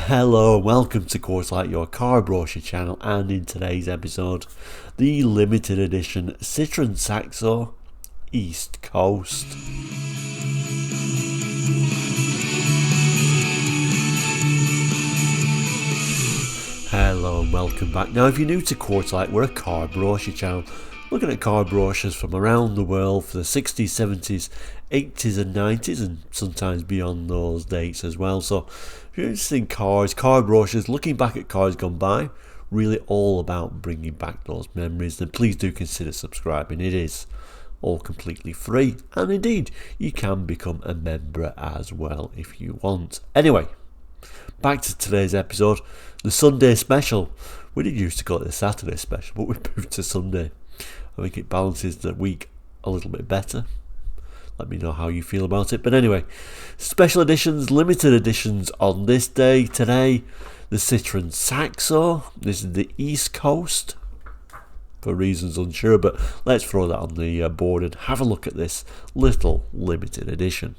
Hello, welcome to Course Like Your Car Brochure channel, and in today's episode, the limited edition Citroen Saxo East Coast. Hello and welcome back. Now if you're new to Course Like, we're a car brochure channel looking at car brochures from around the world for the 60s, 70s, 80s and 90s, and sometimes beyond those dates as well. So if you're interested in cars, car brochures, looking back at cars gone by, really all about bringing back those memories, then please do consider subscribing. It is all completely free, and indeed you can become a member as well if you want. Anyway, back to today's episode, the Sunday special. We did used to call it the Saturday special, but we moved to Sunday. I think it balances the week a little bit better. Let me know how you feel about it. But anyway, special editions, limited editions on this day. Today, the Citroen Saxo. This is the East Coast, for reasons unsure, but let's throw that on the board and have a look at this little limited edition.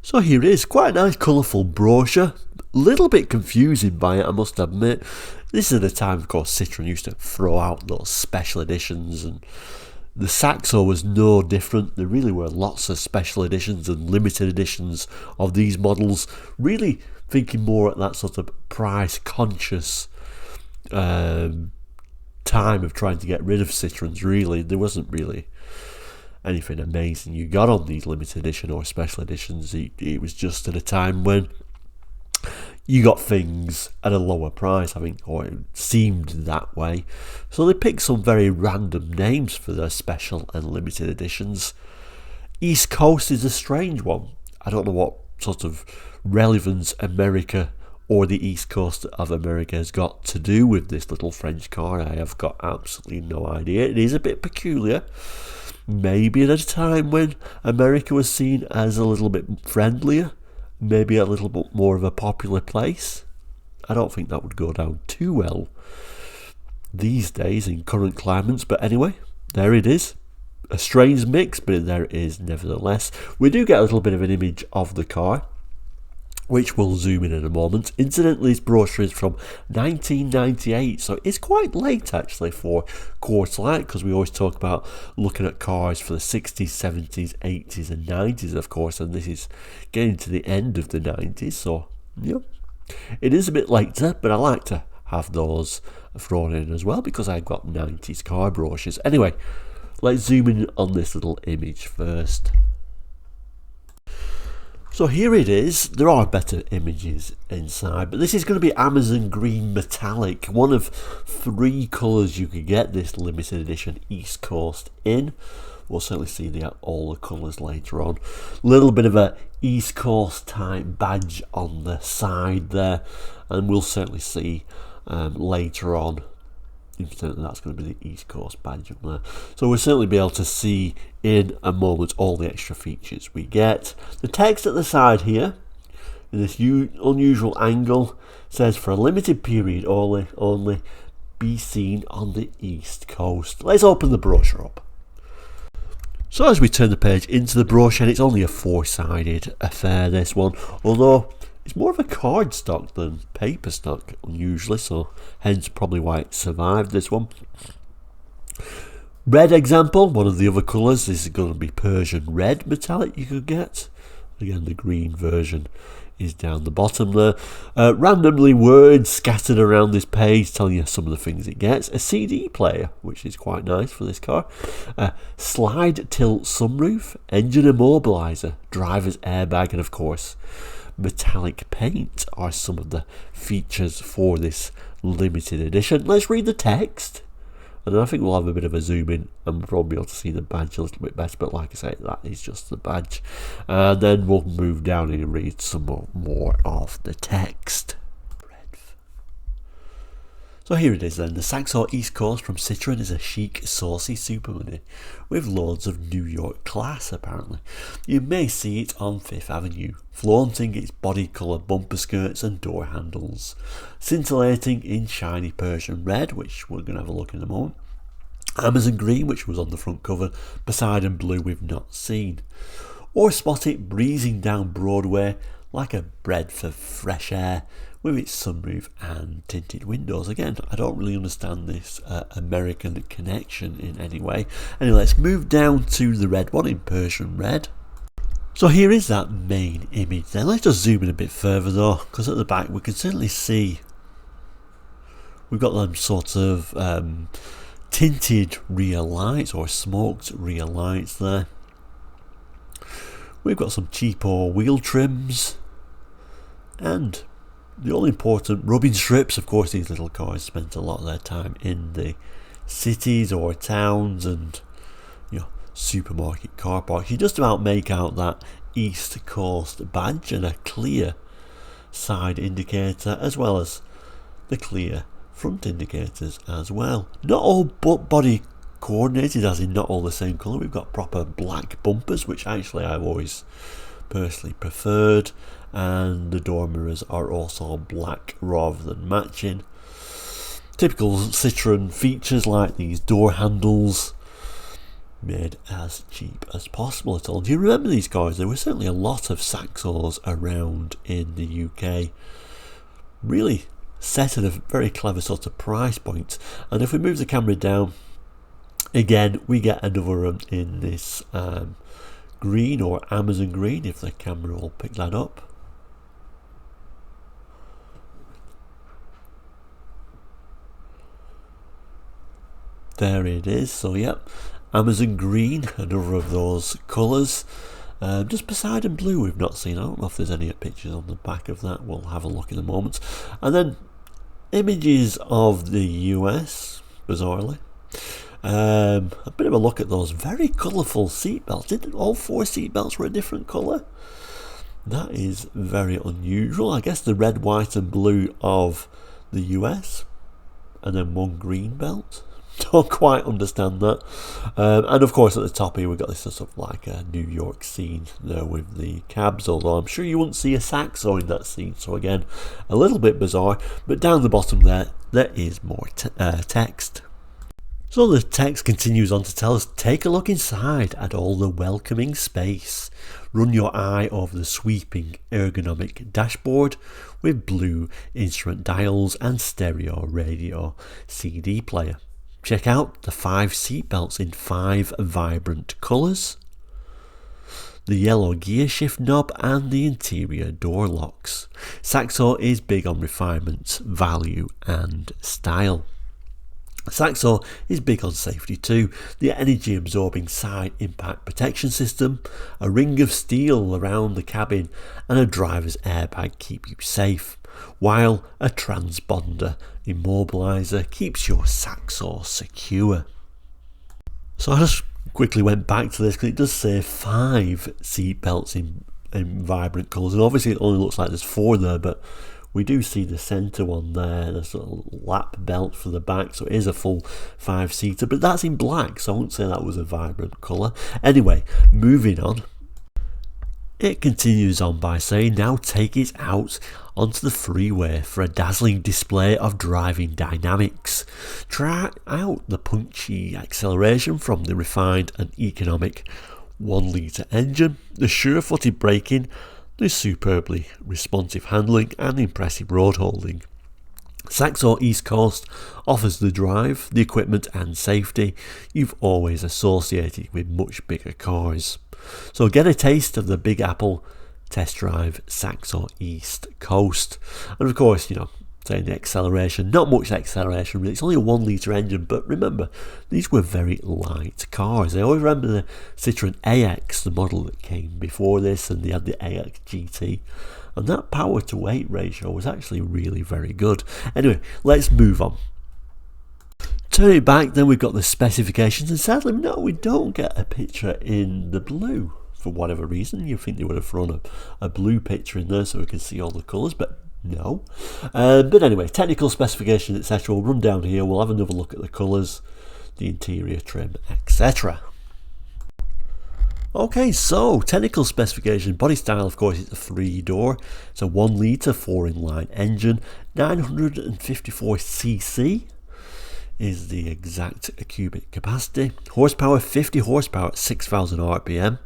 So here it is, quite a nice colourful brochure. A little bit confusing by it, I must admit. This is the time, of course, Citroen used to throw out those special editions, and the Saxo was no different. There really were lots of special editions and limited editions of these models, really thinking more at that sort of price-conscious time of trying to get rid of Citroens, really. There wasn't really anything amazing you got on these limited edition or special editions. It was just at a time when you got things at a lower price, I think, or it seemed that way. So they picked some very random names for their special and limited editions. East Coast is a strange one. I don't know what sort of relevance America or the East Coast of America has got to do with this little French car. I have got absolutely no idea. It is a bit peculiar. Maybe at a time when America was seen as a little bit friendlier, maybe a little bit more of a popular place. I don't think that would go down too well these days in current climates, but anyway, there it is. A strange mix, but there it is nevertheless. We do get a little bit of an image of the car, which we'll zoom in a moment. Incidentally, this brochure is from 1998, so it's quite late actually for Course Like, because we always talk about looking at cars for the 60s, 70s, 80s and 90s, of course, and this is getting to the end of the 90s, so yeah, it is a bit later, but I like to have those thrown in as well because I've got 90s car brochures. Anyway, let's zoom in on this little image first. So here it is. There are better images inside, but this is going to be Amazon Green Metallic, one of three colours you could get this limited edition East Coast in. We'll certainly see all the colours later on. A little bit of a East Coast type badge on the side there, and we'll certainly see later on. Incidentally, that's going to be the East Coast badge up there. So we'll certainly be able to see in a moment all the extra features we get. The text at the side here, in this unusual angle, says for a limited period only be seen on the East Coast. Let's open the brochure up. So as we turn the page into the brochure, and it's only a four-sided affair, this one, although it's more of a cardstock than paper stock, unusually, so hence probably why it survived this one. Red example, one of the other colours. This is going to be Persian red metallic you could get. Again, the green version is down the bottom there. Randomly words scattered around this page telling you some of the things it gets. A CD player, which is quite nice for this car. Slide tilt sunroof, engine immobiliser, driver's airbag, and of course metallic paint are some of the features for this limited edition. Let's read the text, and then I think we'll have a bit of a zoom in and we'll probably be able to see the badge a little bit better, but like I say, that is just the badge, and then we'll move down and read some more of the text. So here it is then, the Saxo East Coast from Citroen is a chic, saucy supermini with loads of New York class apparently. You may see it on Fifth Avenue, flaunting its body colour bumper skirts and door handles, scintillating in shiny Persian red, which we're going to have a look in a moment, Amazon green, which was on the front cover, Poseidon blue we've not seen, or spot it breezing down Broadway like a breath of fresh air with its sunroof and tinted windows. Again, I don't really understand this American connection in any way. Anyway, let's move down to the red one in Persian red. So here is that main image then. Let's just zoom in a bit further though, because at the back we can certainly see we've got them sort of tinted rear lights or smoked rear lights there. We've got some cheapo wheel trims and the all important rubbing strips. Of course, these little cars spent a lot of their time in the cities or towns and supermarket car parks. You just about make out that East Coast badge and a clear side indicator as well as the clear front indicators as well. Not all body coordinated, as in not all the same colour. We've got proper black bumpers, which actually I've always personally preferred, and the door mirrors are also black rather than matching. Typical Citroen features like these door handles, made as cheap as possible at all. Do you remember these cars? There were certainly a lot of Saxos around in the UK, really set at a very clever sort of price point. And if we move the camera down again, we get another one in this green or Amazon green, if the camera will pick that up. There it is. So yep, Amazon green, another of those colours. Just Poseidon blue we've not seen. I don't know if there's any pictures on the back of that. We'll have a look in a moment. And then images of the US, bizarrely. A bit of a look at those very colourful seatbelts. Didn't all 4 seatbelts were a different colour? That is very unusual. I guess the red, white and blue of the US, and then one green belt. Don't quite understand that. And of course at the top here we've got this sort of like a New York scene there with the cabs, although I'm sure you wouldn't see a Saxo in that scene, so again a little bit bizarre. But down the bottom there is more text. So the text continues on to tell us, take a look inside at all the welcoming space. Run your eye over the sweeping ergonomic dashboard with blue instrument dials and stereo radio CD player. Check out the 5 seatbelts in 5 vibrant colours, the yellow gear shift knob and the interior door locks. Saxo is big on refinement, value and style. Saxo is big on safety too. The energy absorbing side impact protection system, a ring of steel around the cabin and a driver's airbag keep you safe, while a transponder immobiliser keeps your Saxo secure. So I just quickly went back to this because it does say 5 seat belts in vibrant colours, and obviously it only looks like there's 4 there, but we do see the centre one there, there's a little lap belt for the back, so it is a full 5-seater, but that's in black, so I wouldn't say that was a vibrant colour. Anyway, moving on. It continues on by saying, now take it out onto the freeway for a dazzling display of driving dynamics. Try out the punchy acceleration from the refined and economic 1-litre engine, the sure-footed braking, the superbly responsive handling and impressive road holding. Saxo Eastcoast offers the drive, the equipment and safety you've always associated with much bigger cars. So get a taste of the Big Apple test drive Saxo Eastcoast. And of course, saying the acceleration, not much acceleration really, it's only a 1-litre engine, but remember, these were very light cars. I always remember the Citroen AX, the model that came before this, and they had the AX GT, and that power to weight ratio was actually really very good. Anyway, let's move on. Turning back, then we've got the specifications, and sadly, no, we don't get a picture in the blue. For whatever reason, you think they would have thrown a blue picture in there so we can see all the colours, but no. But anyway, technical specifications, etc. We'll run down here, we'll have another look at the colours, the interior trim, etc. Okay, so technical specification, body style, of course, it's a 3-door. It's a 1-litre 4-in-line engine, 954cc. is the exact cubic capacity. Horsepower, 50 horsepower at 6,000 RPM.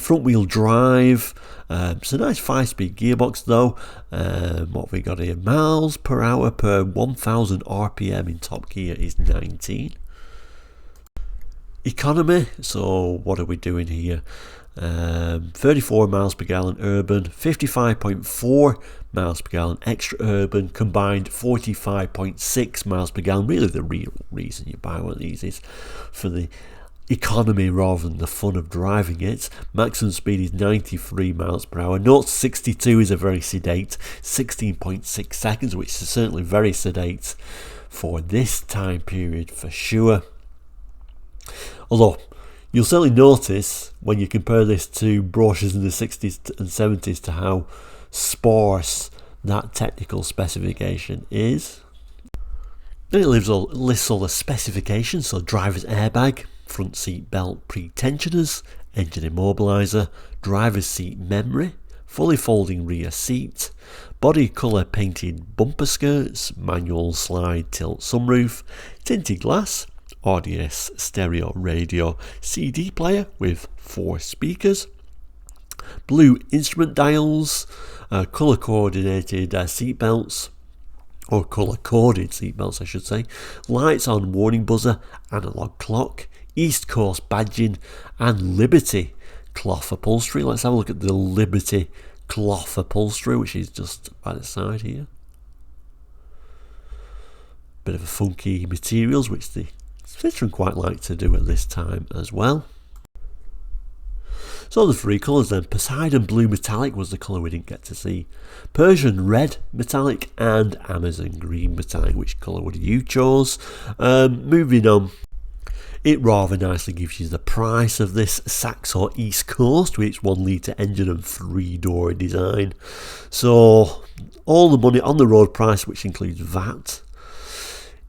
Front wheel drive. It's a nice 5-speed gearbox though. What have we got here? Miles per hour per 1,000 RPM in top gear is 19. Economy, so what are we doing here? 34 miles per gallon urban, 55.4 miles per gallon extra urban, combined 45.6 miles per gallon. Really the real reason you buy one of these is for the economy rather than the fun of driving it. Maximum speed is 93 miles per hour. 0 to 62 is a very sedate 16.6 seconds, which is certainly very sedate for this time period for sure. Although you'll certainly notice when you compare this to brochures in the 60s and 70s to how sparse that technical specification is. Then it lists all the specifications, so driver's airbag, front seat belt pre-tensioners, engine immobiliser, driver's seat memory, fully folding rear seat, body colour painted bumper skirts, manual slide tilt sunroof, tinted glass, RDS stereo radio CD player with 4 speakers, blue instrument dials, colour coordinated seat belts, or colour coded seat belts I should say, lights on warning buzzer, analog clock, East Coast badging, and Liberty cloth upholstery. Let's have a look at the Liberty cloth upholstery, which is just by the side here. Bit of a funky materials, which the Citroen quite like to do at this time as well. So the 3 colours then. Poseidon Blue Metallic was the colour we didn't get to see. Persian Red Metallic and Amazon Green Metallic. Which colour would you chose? Moving on. It rather nicely gives you the price of this Saxo Eastcoast with its 1 litre engine and 3-door design. So all the money on the road price, which includes VAT,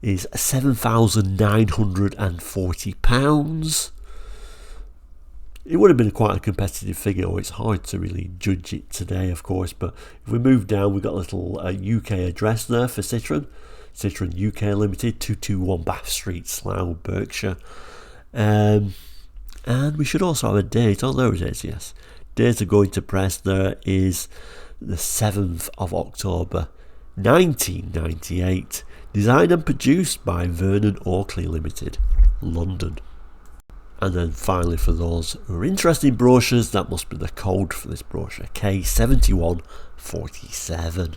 is £7,940. It would have been quite a competitive figure, or it's hard to really judge it today of course, but if we move down we've got a little UK address there for Citroen UK Limited, 221 Bath Street, Slough, Berkshire, and we should also have a date. Oh, there it is, yes. Date of going to press there is the 7th of October 1998. Designed and produced by Vernon Oakley Limited, London. And then finally, for those who are interested in brochures, that must be the code for this brochure, K7147.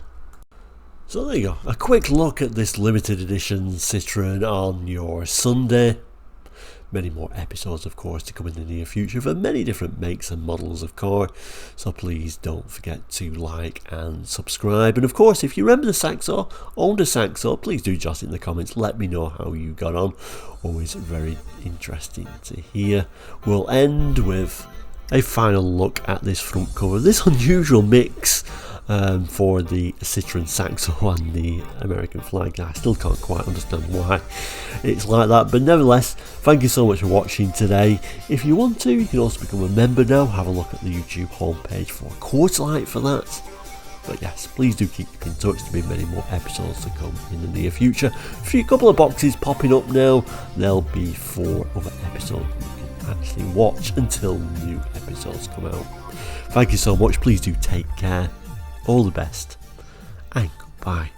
So there you go, a quick look at this limited edition Citroen on your Sunday. Many more episodes of course to come in the near future for many different makes and models of car, so please don't forget to like and subscribe. And of course, if you remember the Saxo, owned a Saxo, please do jot in the comments, let me know how you got on. Always very interesting to hear. We'll end with a final look at this front cover, this unusual mix for the Citroen Saxo and the American flag. I still can't quite understand why it's like that, but nevertheless, thank you so much for watching today. If you want to, you can also become a member now. Have a look at the YouTube homepage for a quarter light for that. But yes, please do keep in touch. There'll be many more episodes to come in the near future. A couple of boxes popping up now. There'll be 4 other episodes you can actually watch until new episodes come out. Thank you so much. Please do take care. All the best, and goodbye.